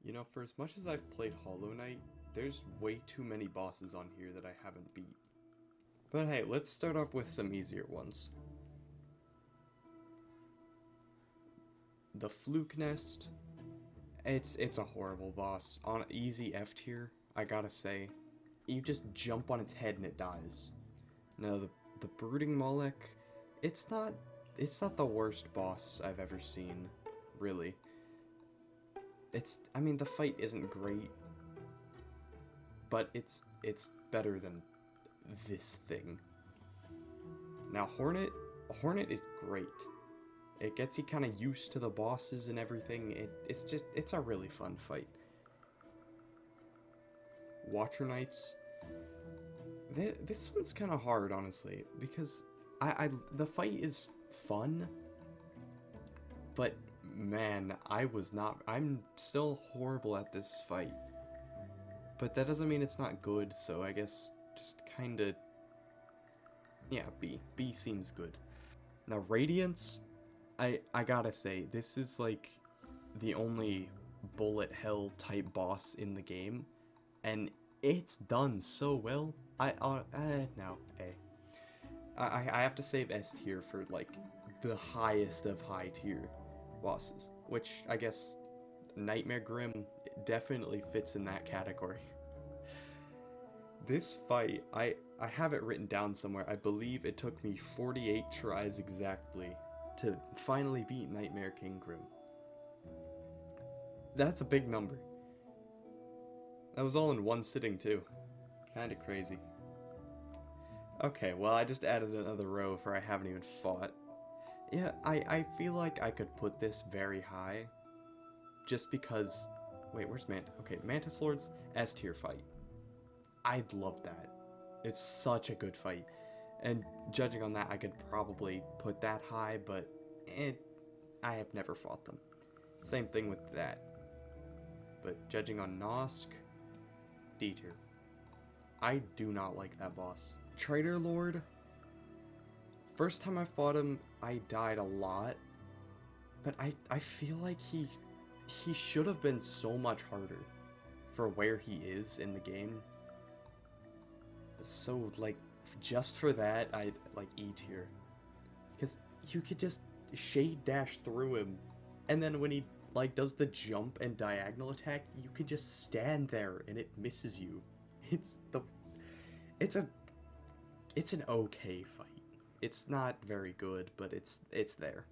You know, for as much as I've played Hollow Knight, there's way too many bosses on here that I haven't beat. But hey, let's start off with some easier ones. The Fluke Nest. It's a horrible boss. On easy F tier, I gotta say. You just jump on its head and it dies. Now the Brooding Moloch, it's not the worst boss I've ever seen, really. I mean, the fight isn't great, but it's better than this thing. Now Hornet is great. It gets you kind of used to the bosses and everything. It's a really fun fight. Watcher Knights. This one's kind of hard, honestly, because the fight is fun, but man, I'm still horrible at this fight. But that doesn't mean it's not good, so I guess just kinda, yeah, B. B seems good. Now Radiance, I gotta say, this is like the only bullet hell type boss in the game, and it's done so well. No, A. I have to save S tier for like the highest of high tier bosses, which I guess Nightmare Grim definitely fits in that category. This fight, I have it written down somewhere. I believe it took me 48 tries exactly to finally beat Nightmare King Grim. That's a big number. That was all in one sitting too. Kinda crazy. Okay, well I just added another row for I haven't even fought. Yeah, I feel like I could put this very high. Just because... Wait, where's Mantis? Okay, Mantis Lord's S tier fight. I'd love that. It's such a good fight. And judging on that, I could probably put that high, but I have never fought them. Same thing with that. But judging on Nosk, D tier. I do not like that boss. Traitor Lord, first time I fought him, I died a lot. But I feel like he should have been so much harder for where he is in the game. So, like, just for that, I'd, like, E tier. Because you could just shade dash through him, and then when he, like, does the jump and diagonal attack, you could just stand there and it misses you. It's an okay fight. It's not very good, but it's there.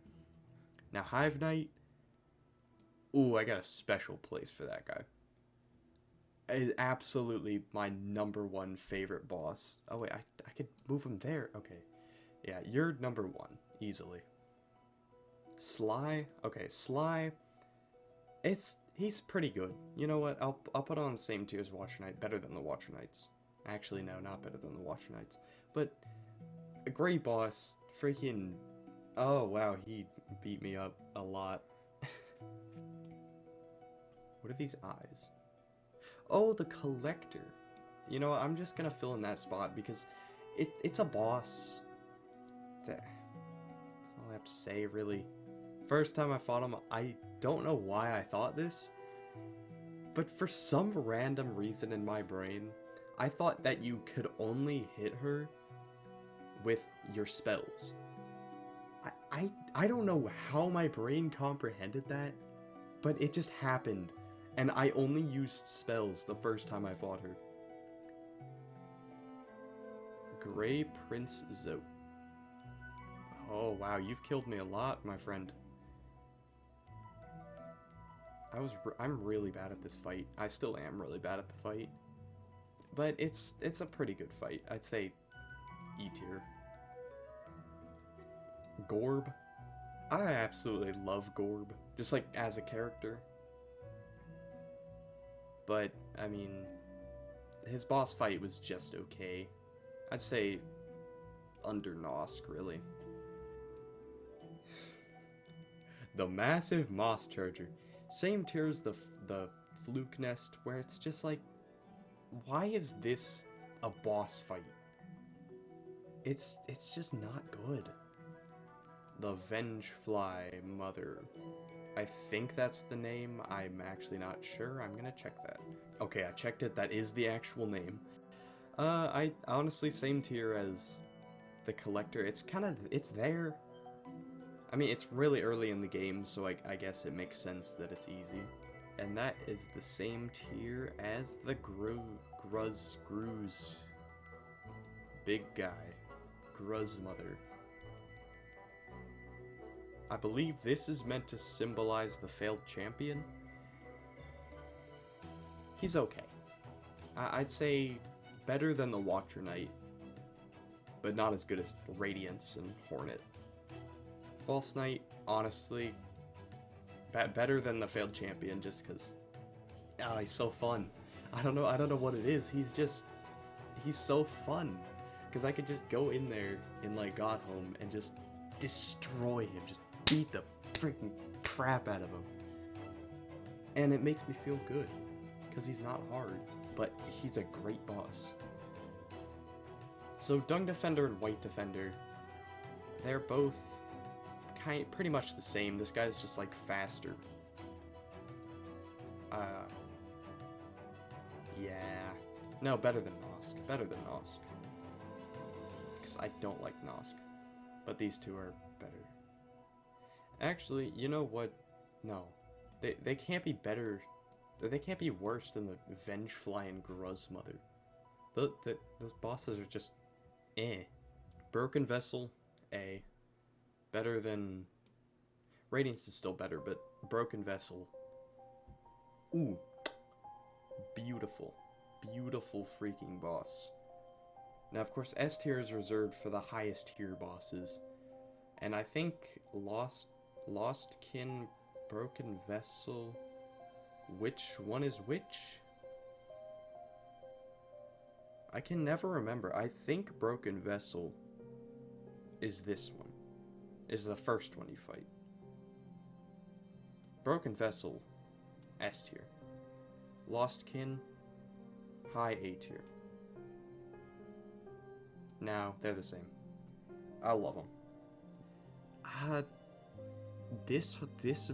Now, Hive Knight, ooh, I got a special place for that guy. Is absolutely my #1 favorite boss. Oh wait, I could move him there. Okay. Yeah, you're #1, easily. Sly? Okay, Sly, he's pretty good. You know what, I'll put on the same tier as Watcher Knight, better than the Watcher Knights. Actually, no, not better than the Watcher Knights. But, a great boss, freaking... Oh wow, he beat me up a lot. What are these eyes? Oh, the Collector. You know what, I'm just gonna fill in that spot because it's a boss. That's all I have to say, really. First time I fought him, I don't know why I thought this, but for some random reason in my brain, I thought that you could only hit her with your spells. I don't know how my brain comprehended that, but it just happened. And I only used spells the first time I fought her. Grey Prince Zote. Oh wow, you've killed me a lot, my friend. I'm really bad at this fight. I still am really bad at the fight. But it's a pretty good fight. I'd say E tier. Gorb. I absolutely love Gorb. Just like as a character. But, I mean, his boss fight was just okay. I'd say under Nosk, really. The Massive Moss Charger. Same tier as the Fluke Nest, where it's just like, why is this a boss fight? It's just not good. The Vengefly Mother. I think that's the name. I'm actually not sure. I'm gonna check that. Okay, I checked it. That is the actual name. I honestly, same tier as the Collector. It's there. I mean, it's really early in the game, so I guess it makes sense that it's easy. And that is the same tier as the Gruz. Big guy. Gruz Mother. I believe this is meant to symbolize the failed champion. He's okay. I'd say better than the Watcher Knight, but not as good as Radiance and Hornet. False Knight, honestly, better than the failed champion just because he's so fun. I don't know what it is. He's so fun because I could just go in there in like Godhome and just destroy him, just beat the freaking crap out of him. And it makes me feel good because he's not hard, but he's a great boss. So Dung Defender and White Defender, they're both pretty much the same. This guy's just like faster. Yeah. No, better than Nosk. Better than Nosk. Because I don't like Nosk. But these two are better. Actually, you know what? No. They can't be better. They can't be worse than the Vengefly and Gruz Mother. Those bosses are just eh. Broken Vessel, A. Better than... Radiance is still better, but Broken Vessel. Ooh. Beautiful. Beautiful freaking boss. Now, of course, S tier is reserved for the highest tier bosses. And I think Lost Kin, Broken Vessel... Which one is which? I can never remember. I think Broken Vessel is this one. Is the first one you fight. Broken Vessel, S tier. Lost Kin, high A tier. Now, they're the same. I love them. This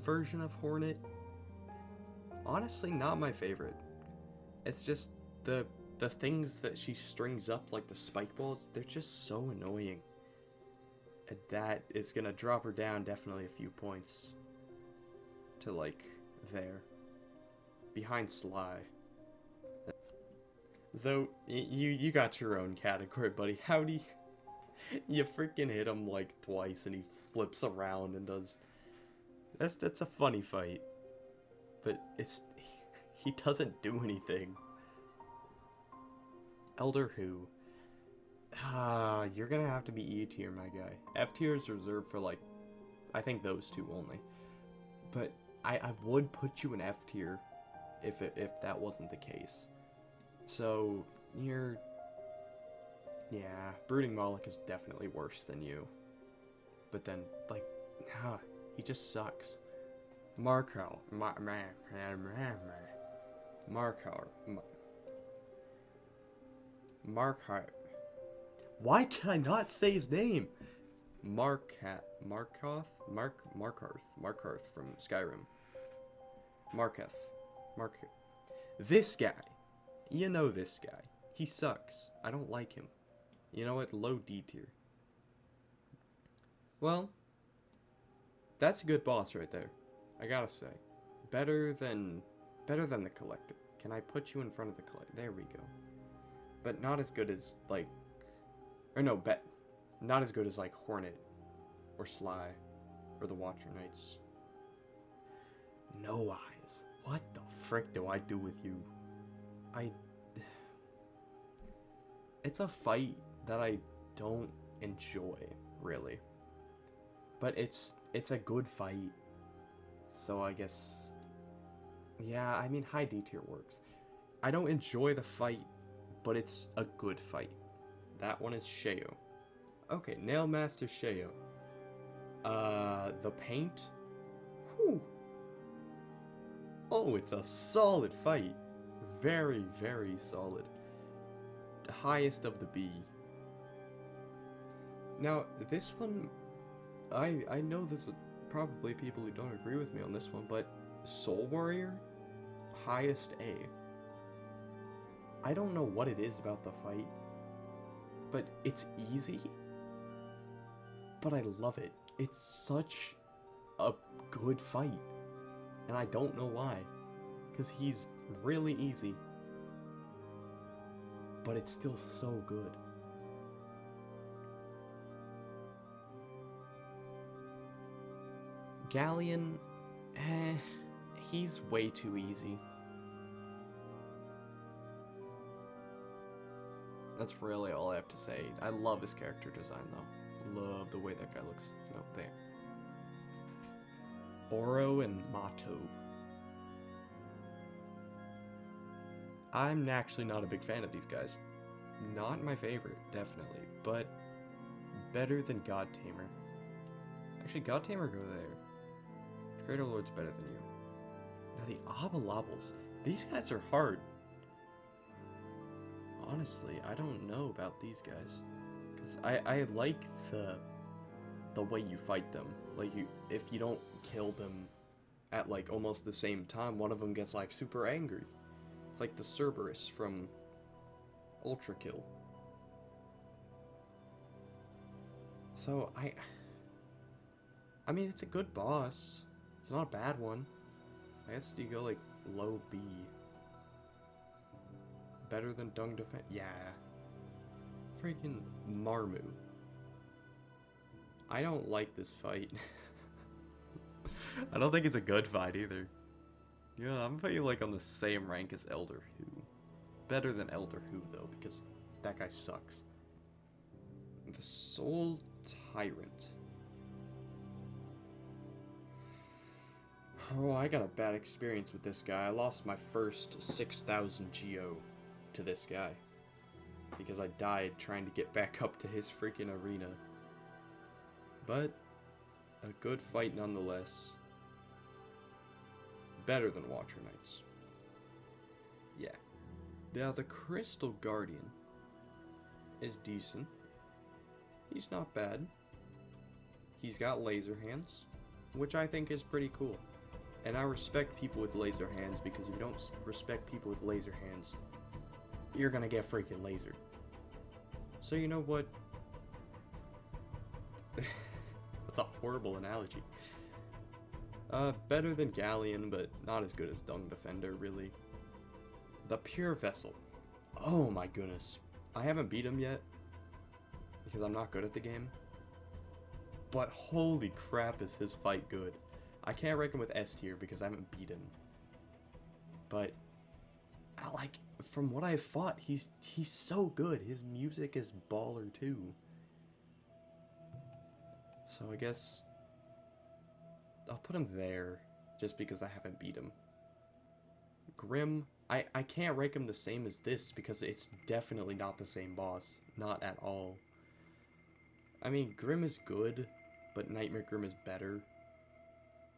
version of Hornet, honestly not my favorite. It's just the things that she strings up, like the spike balls, they're just so annoying. And that is gonna drop her down definitely a few points to like there. Behind Sly. So, you got your own category, buddy. How do you freaking hit him like twice and he flips around and does... That's a funny fight. But he doesn't do anything. Elder Who. You're gonna have to be E tier, my guy. F tier is reserved for like, I think those two only. But I would put you in F tier if that wasn't the case. So you're, yeah, Brooding Moloch is definitely worse than you. But then like, he just sucks. Markar. Why can I not say his name? Markarth from Skyrim. Marketh. This guy. You know this guy. He sucks. I don't like him. You know what? Low D tier. Well, that's a good boss right there. I gotta say. Better than the Collector. Can I put you in front of the Collector? There we go. But not as good as, like... Or no, not as good as, like, Hornet. Or Sly. Or the Watcher Knights. No Eyes. What the frick do I do with you? It's a fight that I don't enjoy, really. But it's a good fight. So I guess... Yeah, I mean, high D tier works. I don't enjoy the fight, but it's a good fight. That one is Sheo. Okay, Nailmaster Sheo. The paint? Whew. Oh, it's a solid fight. Very, very solid. The highest of the B. Now, this one... I know this probably people who don't agree with me on this one, but Soul Warrior, highest A. I don't know what it is about the fight, but it's easy, but I love it. It's such a good fight, and I don't know why, because he's really easy, but it's still so good. Galleon, he's way too easy. That's really all I have to say. I love his character design, though. Love the way that guy looks. No, there. Oro and Mato. I'm actually not a big fan of these guys. Not my favorite, definitely, but better than God Tamer. Actually, God Tamer, go there. Creator Lord's better than you. Now the Abalabals. These guys are hard. Honestly, I don't know about these guys. Because I like the way you fight them. Like, if you don't kill them at, like, almost the same time, one of them gets, like, super angry. It's like the Cerberus from Ultra Kill. So, I mean, it's a good boss. It's not a bad one. I guess you go, like, low B. Better than Dung Defense? Yeah. Freaking Marmu. I don't like this fight. I don't think it's a good fight either. Yeah, I'm putting you, like, on the same rank as Elder Hu. Better than Elder Hu, though, because that guy sucks. The Soul Tyrant. Oh, I got a bad experience with this guy. I lost my first 6,000 Geo to this guy. Because I died trying to get back up to his freaking arena. But, a good fight nonetheless. Better than Watcher Knights. Yeah. Now, the Crystal Guardian is decent. He's not bad. He's got laser hands, which I think is pretty cool. And I respect people with laser hands, because if you don't respect people with laser hands, you're gonna get freaking lasered. So you know what? That's a horrible analogy. Better than Galleon, but not as good as Dung Defender, really. The Pure Vessel. Oh my goodness. I haven't beat him yet, because I'm not good at the game. But holy crap is his fight good. I can't rank him with S tier because I haven't beat him. But, like, from what I've fought, he's so good. His music is baller too. So I guess I'll put him there, just because I haven't beat him. Grim, I can't rank him the same as this, because it's definitely not the same boss. Not at all. I mean, Grim is good, but Nightmare Grim is better.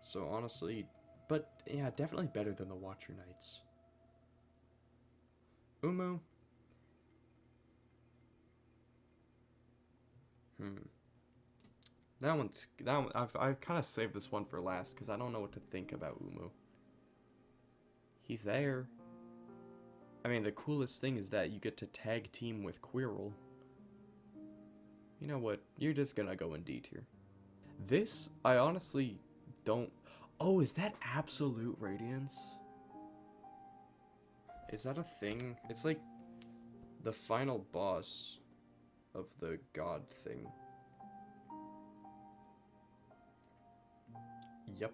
So honestly, but yeah, definitely better than the Watcher Knights. Umu. That one, I've kind of saved this one for last, because I don't know what to think about Umu. He's there. I mean, the coolest thing is that you get to tag team with Quirrell. You know what? You're just gonna go in D tier. This, I honestly don't... Oh, is that Absolute Radiance? Is that a thing? It's like the final boss of the god thing. Yep.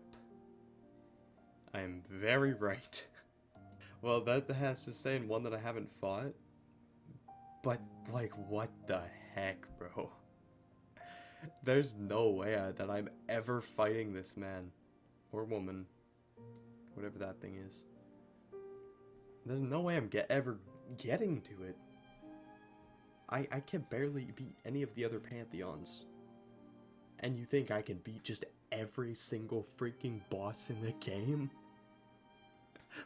I am very right. Well, that has to say in one that I haven't fought. But, like, what the heck, bro? There's no way that I'm ever fighting this man. Or woman. Whatever that thing is. There's no way I'm ever getting to it. I can barely beat any of the other Pantheons. And you think I can beat just every single freaking boss in the game?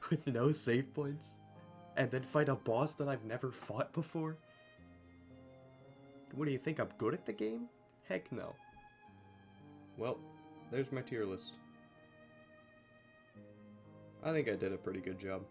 With no save points? And then fight a boss that I've never fought before? What do you think, I'm good at the game? Heck no. Well, there's my tier list. I think I did a pretty good job.